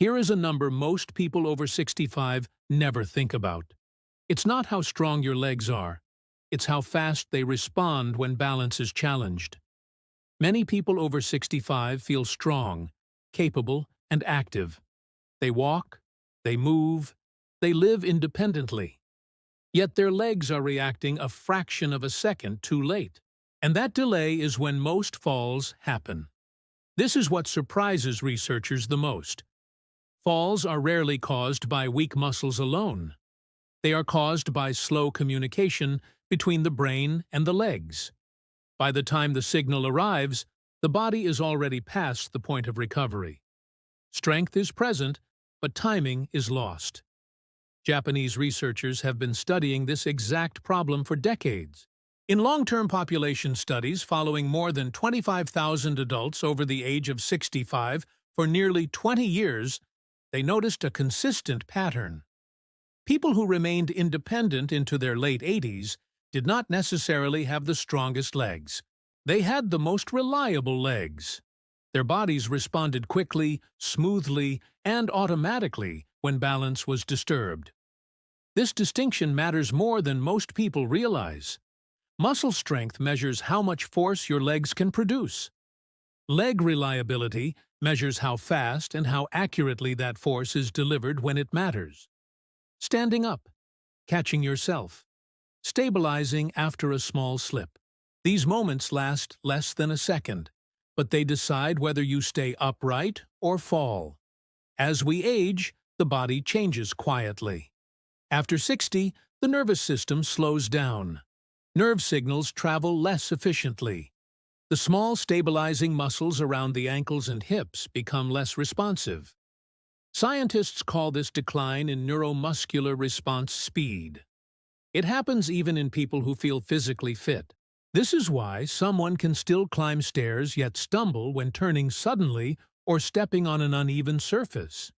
Here is a number most people over 65 never think about. It's not how strong your legs are. It's how fast they respond when balance is challenged. Many people over 65 feel strong, capable, and active. They walk, they move, they live independently. Yet their legs are reacting a fraction of a second too late. And that delay is when most falls happen. This is what surprises researchers the most. Falls are rarely caused by weak muscles alone. They are caused by slow communication between the brain and the legs. By the time the signal arrives, the body is already past the point of recovery. Strength is present, but timing is lost. Japanese researchers have been studying this exact problem for decades. In long-term population studies following more than 25,000 adults over the age of 65 for nearly 20 years, they noticed a consistent pattern. People who remained independent into their late 80s did not necessarily have the strongest legs. They had the most reliable legs. Their bodies responded quickly, smoothly, and automatically when balance was disturbed. This distinction matters more than most people realize. Muscle strength measures how much force your legs can produce. Leg reliability measures how fast and how accurately that force is delivered when it matters. Standing up, catching yourself, stabilizing after a small slip. These moments last less than a second, but they decide whether you stay upright or fall. As we age, the body changes quietly. After 60, the nervous system slows down. Nerve signals travel less efficiently. The small stabilizing muscles around the ankles and hips become less responsive. Scientists call this decline in neuromuscular response speed. It happens even in people who feel physically fit. This is why someone can still climb stairs yet stumble when turning suddenly or stepping on an uneven surface.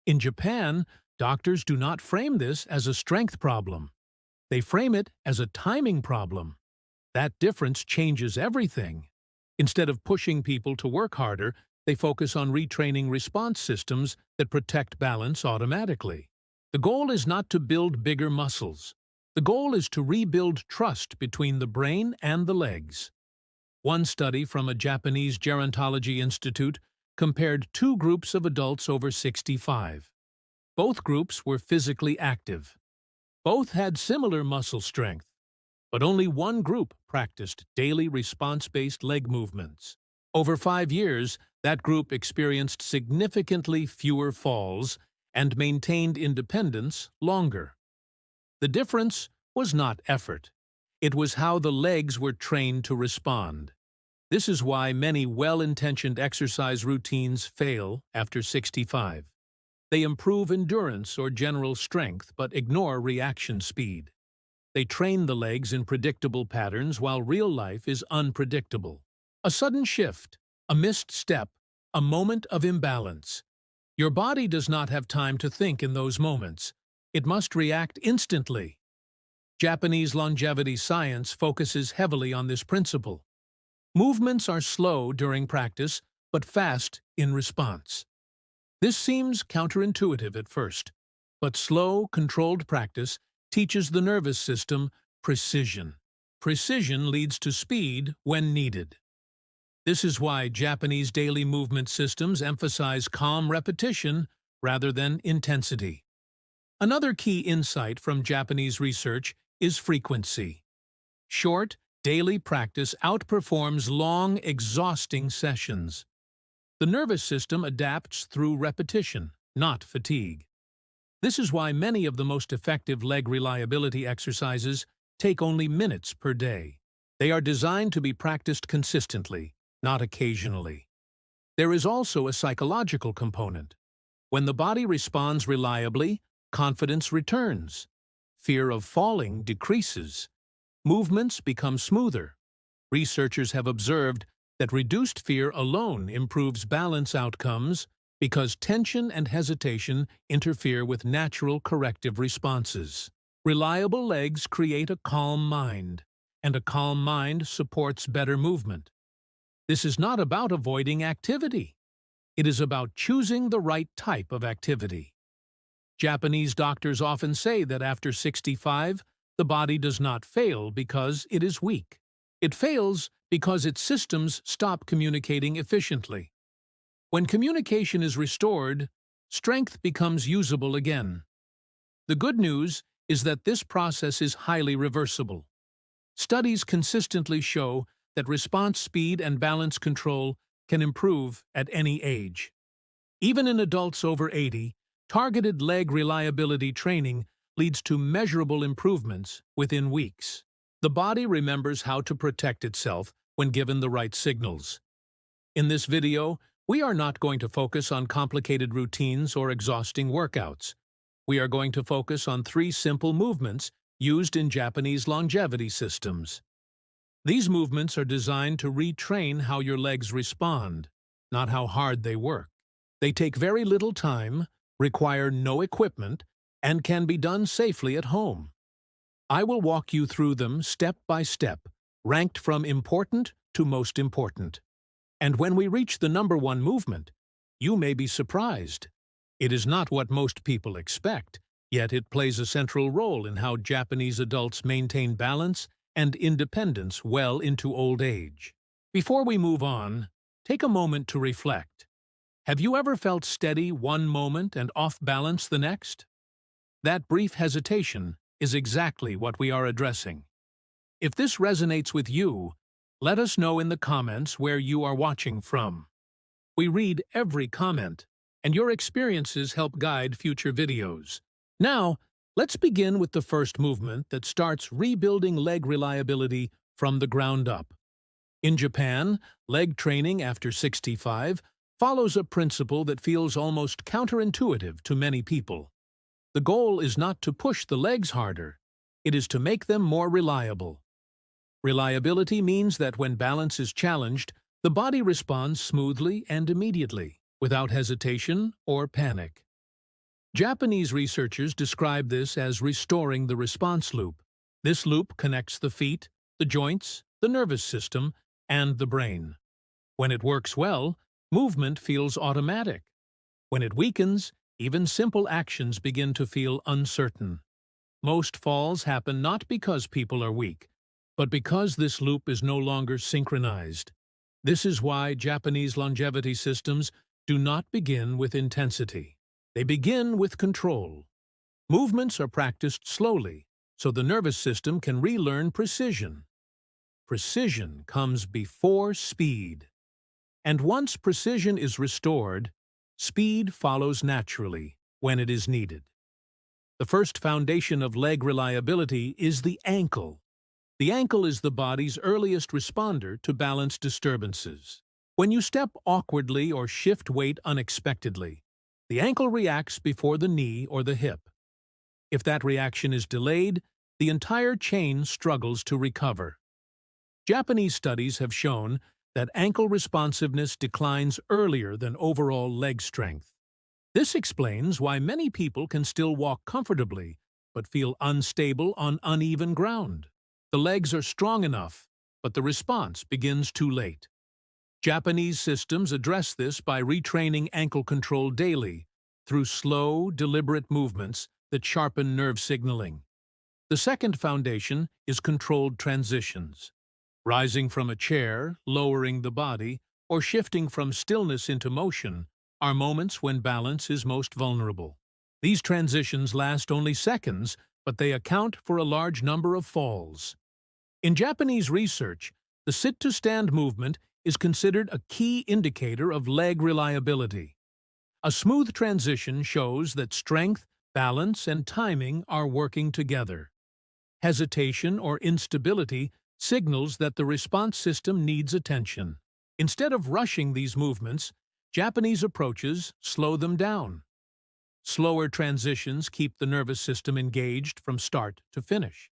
In Japan, doctors do not frame this as a strength problem. They frame it as a timing problem. That difference changes everything. Instead of pushing people to work harder, they focus on retraining response systems that protect balance automatically. The goal is not to build bigger muscles. The goal is to rebuild trust between the brain and the legs. One study from a Japanese gerontology institute compared two groups of adults over 65. Both groups were physically active. Both had similar muscle strength, but only one group practiced daily response-based leg movements. Over 5 years, that group experienced significantly fewer falls and maintained independence longer. The difference was not effort. It was how the legs were trained to respond. This is why many well-intentioned exercise routines fail after 65. They improve endurance or general strength but ignore reaction speed. They train the legs in predictable patterns while real life is unpredictable. A sudden shift, a missed step, a moment of imbalance. Your body does not have time to think in those moments. It must react instantly. Japanese longevity science focuses heavily on this principle. Movements are slow during practice, but fast in response. This seems counterintuitive at first, but slow, controlled practice teaches the nervous system precision. Precision leads to speed when needed. This is why Japanese daily movement systems emphasize calm repetition rather than intensity. Another key insight from Japanese research is frequency. Short, daily practice outperforms long, exhausting sessions. The nervous system adapts through repetition, not fatigue. This is why many of the most effective leg reliability exercises take only minutes per day. They are designed to be practiced consistently, not occasionally. There is also a psychological component. When the body responds reliably, confidence returns. Fear of falling decreases. Movements become smoother. Researchers have observed that reduced fear alone improves balance outcomes because tension and hesitation interfere with natural corrective responses. Reliable legs create a calm mind, and a calm mind supports better movement. This is not about avoiding activity. It is about choosing the right type of activity. Japanese doctors often say that after 65, the body does not fail because it is weak. It fails because its systems stop communicating efficiently. When communication is restored, strength becomes usable again. The good news is that this process is highly reversible. Studies consistently show that response speed and balance control can improve at any age. Even in adults over 80, targeted leg reliability training leads to measurable improvements within weeks. The body remembers how to protect itself when given the right signals. In this video, we are not going to focus on complicated routines or exhausting workouts. We are going to focus on 3 simple movements used in Japanese longevity systems. These movements are designed to retrain how your legs respond, not how hard they work. They take very little time, require no equipment, and can be done safely at home. I will walk you through them step by step, ranked from important to most important. And when we reach the number 1 movement, you may be surprised. It is not what most people expect, yet it plays a central role in how Japanese adults maintain balance and independence well into old age. Before we move on, take a moment to reflect. Have you ever felt steady one moment and off balance the next? That brief hesitation is exactly what we are addressing. If this resonates with you, let us know in the comments where you are watching from. We read every comment, and your experiences help guide future videos. Now, let's begin with the first movement that starts rebuilding leg reliability from the ground up. In Japan, leg training after 65 follows a principle that feels almost counterintuitive to many people. The goal is not to push the legs harder, it is to make them more reliable. Reliability means that when balance is challenged, the body responds smoothly and immediately, without hesitation or panic. Japanese researchers describe this as restoring the response loop. This loop connects the feet, the joints, the nervous system, and the brain. When it works well, movement feels automatic. When it weakens, even simple actions begin to feel uncertain. Most falls happen not because people are weak, but because this loop is no longer synchronized. This is why Japanese longevity systems do not begin with intensity. They begin with control. Movements are practiced slowly, so the nervous system can relearn precision. Precision comes before speed. And once precision is restored, speed follows naturally when it is needed. The first foundation of leg reliability is the ankle. The ankle is the body's earliest responder to balance disturbances. When you step awkwardly or shift weight unexpectedly, the ankle reacts before the knee or the hip. If that reaction is delayed, the entire chain struggles to recover. Japanese studies have shown that ankle responsiveness declines earlier than overall leg strength. This explains why many people can still walk comfortably but feel unstable on uneven ground. The legs are strong enough, but the response begins too late. Japanese systems address this by retraining ankle control daily through slow, deliberate movements that sharpen nerve signaling. The second foundation is controlled transitions. Rising from a chair, lowering the body, or shifting from stillness into motion are moments when balance is most vulnerable. These transitions last only seconds, but they account for a large number of falls. In Japanese research, the sit-to-stand movement is considered a key indicator of leg reliability. A smooth transition shows that strength, balance, and timing are working together. Hesitation or instability signals that the response system needs attention. Instead of rushing these movements, Japanese approaches slow them down. Slower transitions keep the nervous system engaged from start to finish.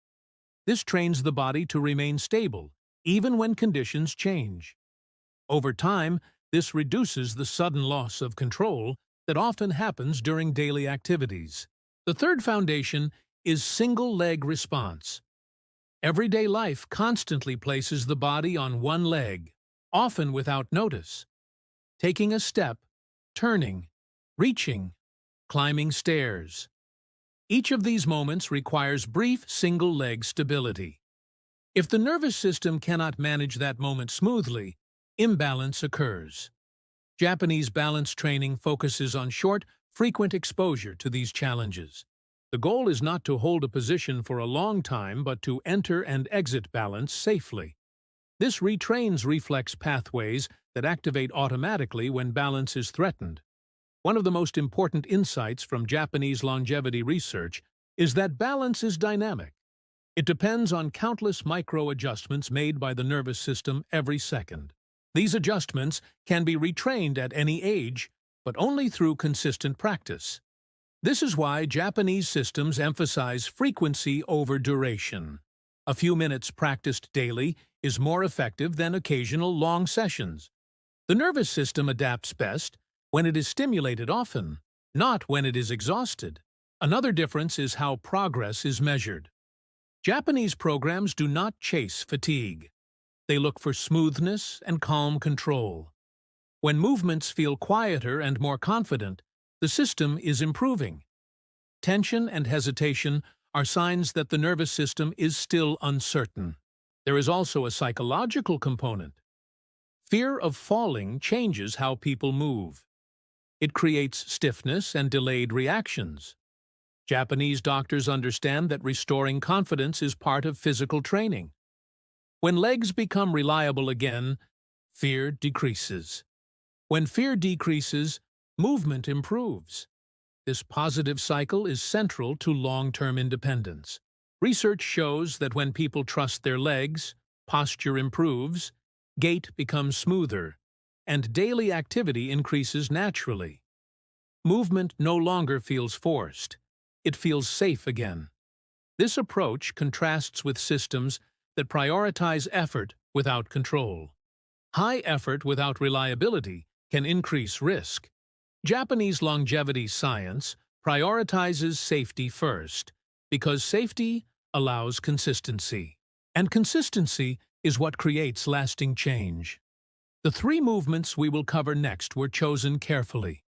This trains the body to remain stable, even when conditions change. Over time, this reduces the sudden loss of control that often happens during daily activities. The third foundation is single-leg response. Everyday life constantly places the body on one leg, often without notice. Taking a step, turning, reaching, climbing stairs. Each of these moments requires brief single-leg stability. If the nervous system cannot manage that moment smoothly, imbalance occurs. Japanese balance training focuses on short, frequent exposure to these challenges. The goal is not to hold a position for a long time, but to enter and exit balance safely. This retrains reflex pathways that activate automatically when balance is threatened. One of the most important insights from Japanese longevity research is that balance is dynamic. It depends on countless micro-adjustments made by the nervous system every second. These adjustments can be retrained at any age, but only through consistent practice. This is why Japanese systems emphasize frequency over duration. A few minutes practiced daily is more effective than occasional long sessions. The nervous system adapts best when it is stimulated often, not when it is exhausted. Another difference is how progress is measured. Japanese programs do not chase fatigue. They look for smoothness and calm control. When movements feel quieter and more confident, the system is improving. Tension and hesitation are signs that the nervous system is still uncertain. There is also a psychological component. Fear of falling changes how people move. It creates stiffness and delayed reactions. Japanese doctors understand that restoring confidence is part of physical training. When legs become reliable again, fear decreases. When fear decreases, movement improves. This positive cycle is central to long-term independence. Research shows that when people trust their legs, posture improves, gait becomes smoother, and daily activity increases naturally. Movement no longer feels forced. It feels safe again. This approach contrasts with systems that prioritize effort without control. High effort without reliability can increase risk. Japanese longevity science prioritizes safety first, because safety allows consistency. And consistency is what creates lasting change. The three movements we will cover next were chosen carefully.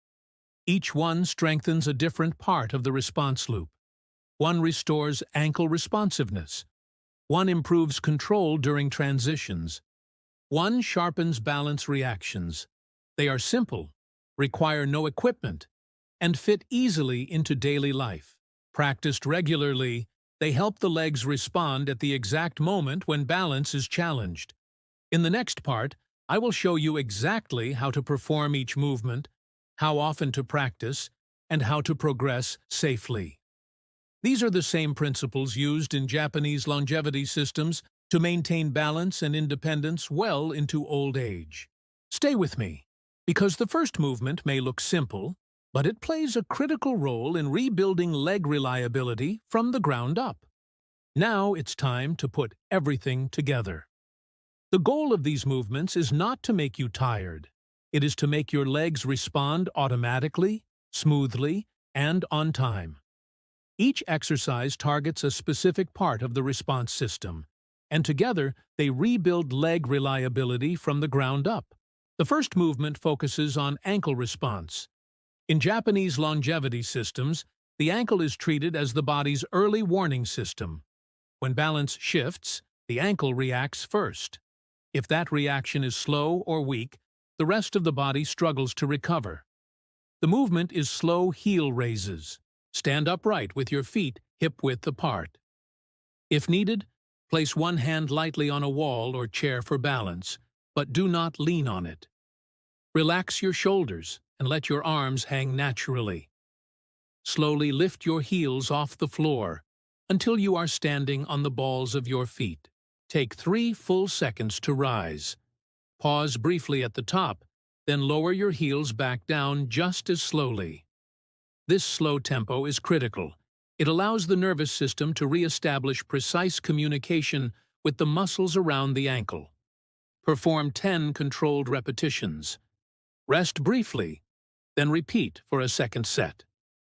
Each one strengthens a different part of the response loop. One restores ankle responsiveness. One improves control during transitions. One sharpens balance reactions. They are simple, require no equipment, and fit easily into daily life. Practiced regularly, they help the legs respond at the exact moment when balance is challenged. In the next part, I will show you exactly how to perform each movement, how often to practice, and how to progress safely. These are the same principles used in Japanese longevity systems to maintain balance and independence well into old age. Stay with me, because the first movement may look simple, but it plays a critical role in rebuilding leg reliability from the ground up. Now it's time to put everything together. The goal of these movements is not to make you tired. It is to make your legs respond automatically, smoothly, and on time. Each exercise targets a specific part of the response system, and together they rebuild leg reliability from the ground up. The first movement focuses on ankle response. In Japanese longevity systems, the ankle is treated as the body's early warning system. When balance shifts, the ankle reacts first. If that reaction is slow or weak, the rest of the body struggles to recover. The movement is slow heel raises. Stand upright with your feet hip-width apart. If needed, place one hand lightly on a wall or chair for balance, but do not lean on it. Relax your shoulders and let your arms hang naturally. Slowly lift your heels off the floor until you are standing on the balls of your feet. Take 3 full seconds to rise. Pause briefly at the top, then lower your heels back down just as slowly. This slow tempo is critical. It allows the nervous system to re-establish precise communication with the muscles around the ankle. Perform 10 controlled repetitions. Rest briefly, then repeat for a second set.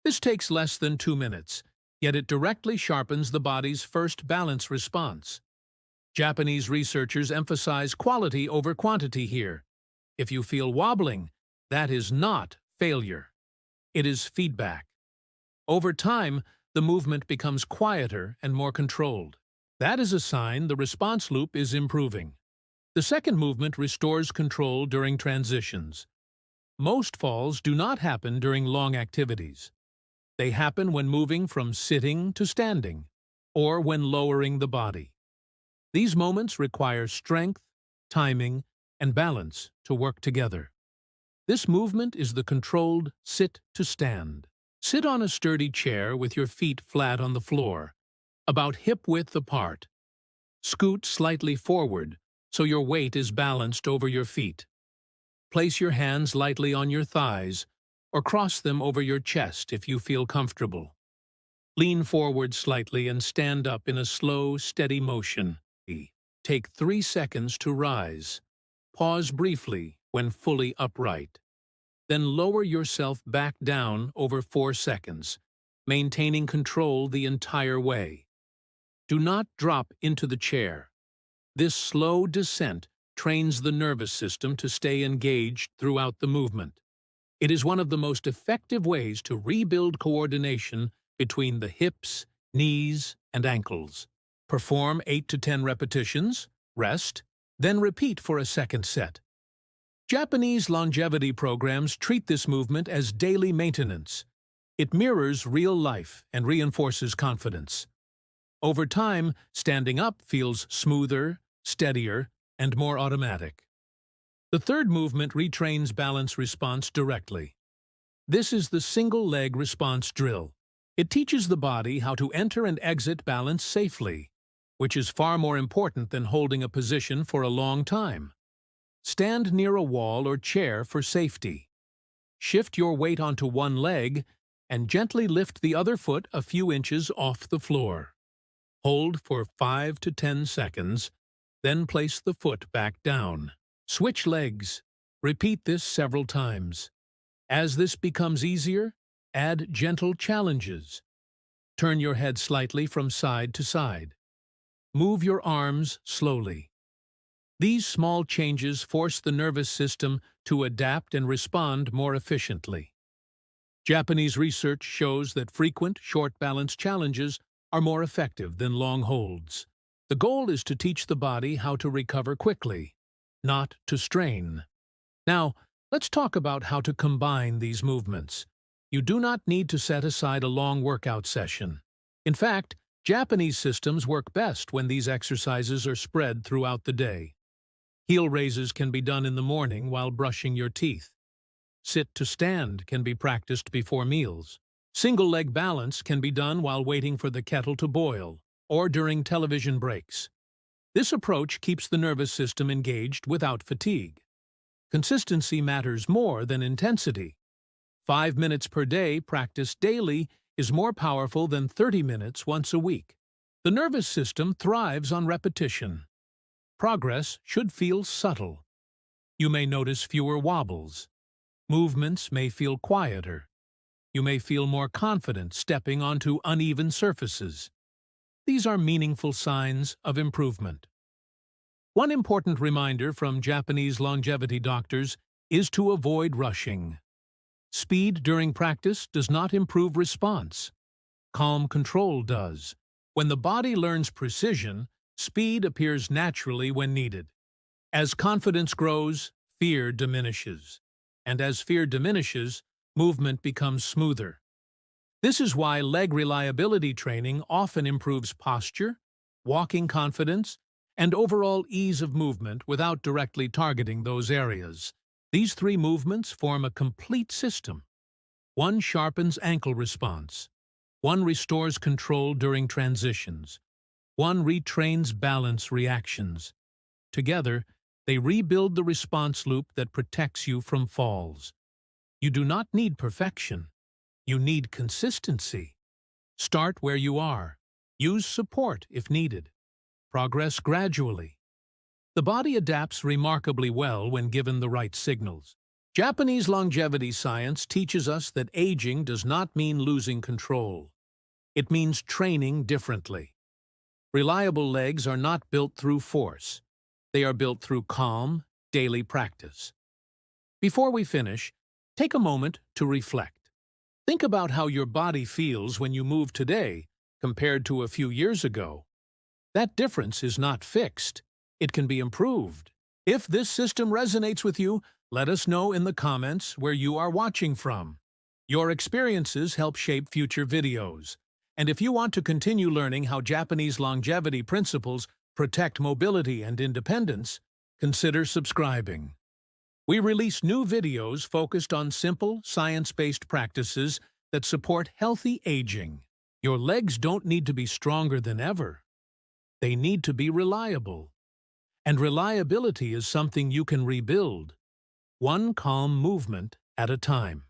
This takes less than 2 minutes, yet it directly sharpens the body's first balance response. Japanese researchers emphasize quality over quantity here. If you feel wobbling, that is not failure. It is feedback. Over time, the movement becomes quieter and more controlled. That is a sign the response loop is improving. The second movement restores control during transitions. Most falls do not happen during long activities. They happen when moving from sitting to standing, or when lowering the body. These moments require strength, timing, and balance to work together. This movement is the controlled sit to stand. Sit on a sturdy chair with your feet flat on the floor, about hip-width apart. Scoot slightly forward so your weight is balanced over your feet. Place your hands lightly on your thighs or cross them over your chest if you feel comfortable. Lean forward slightly and stand up in a slow, steady motion. Take 3 seconds to rise. Pause briefly when fully upright. Then lower yourself back down over 4 seconds, maintaining control the entire way. Do not drop into the chair. This slow descent trains the nervous system to stay engaged throughout the movement. It is one of the most effective ways to rebuild coordination between the hips, knees, and ankles. Perform 8 to 10 repetitions, rest, then repeat for a second set. Japanese longevity programs treat this movement as daily maintenance. It mirrors real life and reinforces confidence. Over time, standing up feels smoother, steadier, and more automatic. The third movement retrains balance response directly. This is the single leg response drill. It teaches the body how to enter and exit balance safely, which is far more important than holding a position for a long time. Stand near a wall or chair for safety. Shift your weight onto one leg and gently lift the other foot a few inches off the floor. Hold for 5 to 10 seconds, then place the foot back down. Switch legs. Repeat this several times. As this becomes easier, add gentle challenges. Turn your head slightly from side to side. Move your arms slowly. These small changes force the nervous system to adapt and respond more efficiently. Japanese research shows that frequent, short balance challenges are more effective than long holds. The goal is to teach the body how to recover quickly, not to strain. Now, let's talk about how to combine these movements. You do not need to set aside a long workout session. In fact, Japanese systems work best when these exercises are spread throughout the day. Heel raises can be done in the morning while brushing your teeth. Sit to stand can be practiced before meals. Single leg balance can be done while waiting for the kettle to boil or during television breaks. This approach keeps the nervous system engaged without fatigue. Consistency matters more than intensity. 5 minutes per day practiced daily is more powerful than 30 minutes once a week. The nervous system thrives on repetition. Progress should feel subtle. You may notice fewer wobbles. Movements may feel quieter. You may feel more confident stepping onto uneven surfaces. These are meaningful signs of improvement. One important reminder from Japanese longevity doctors is to avoid rushing. Speed during practice does not improve response. Calm control does. When the body learns precision, speed appears naturally when needed. As confidence grows, fear diminishes. And as fear diminishes, movement becomes smoother. This is why leg reliability training often improves posture, walking confidence, and overall ease of movement without directly targeting those areas. These 3 movements form a complete system. One sharpens ankle response. One restores control during transitions. One retrains balance reactions. Together, they rebuild the response loop that protects you from falls. You do not need perfection. You need consistency. Start where you are. Use support if needed. Progress gradually. The body adapts remarkably well when given the right signals. Japanese longevity science teaches us that aging does not mean losing control. It means training differently. Reliable legs are not built through force. They are built through calm, daily practice. Before we finish, Take a moment to reflect. Think about how your body feels when you move today compared to a few years ago. That difference is not fixed. It can be improved. If this system resonates with you, let us know in the comments where you are watching from. Your experiences help shape future videos. And if you want to continue learning how Japanese longevity principles protect mobility and independence, consider subscribing. We release new videos focused on simple, science-based practices that support healthy aging. Your legs don't need to be stronger than ever. They need to be reliable. And reliability is something you can rebuild, one calm movement at a time.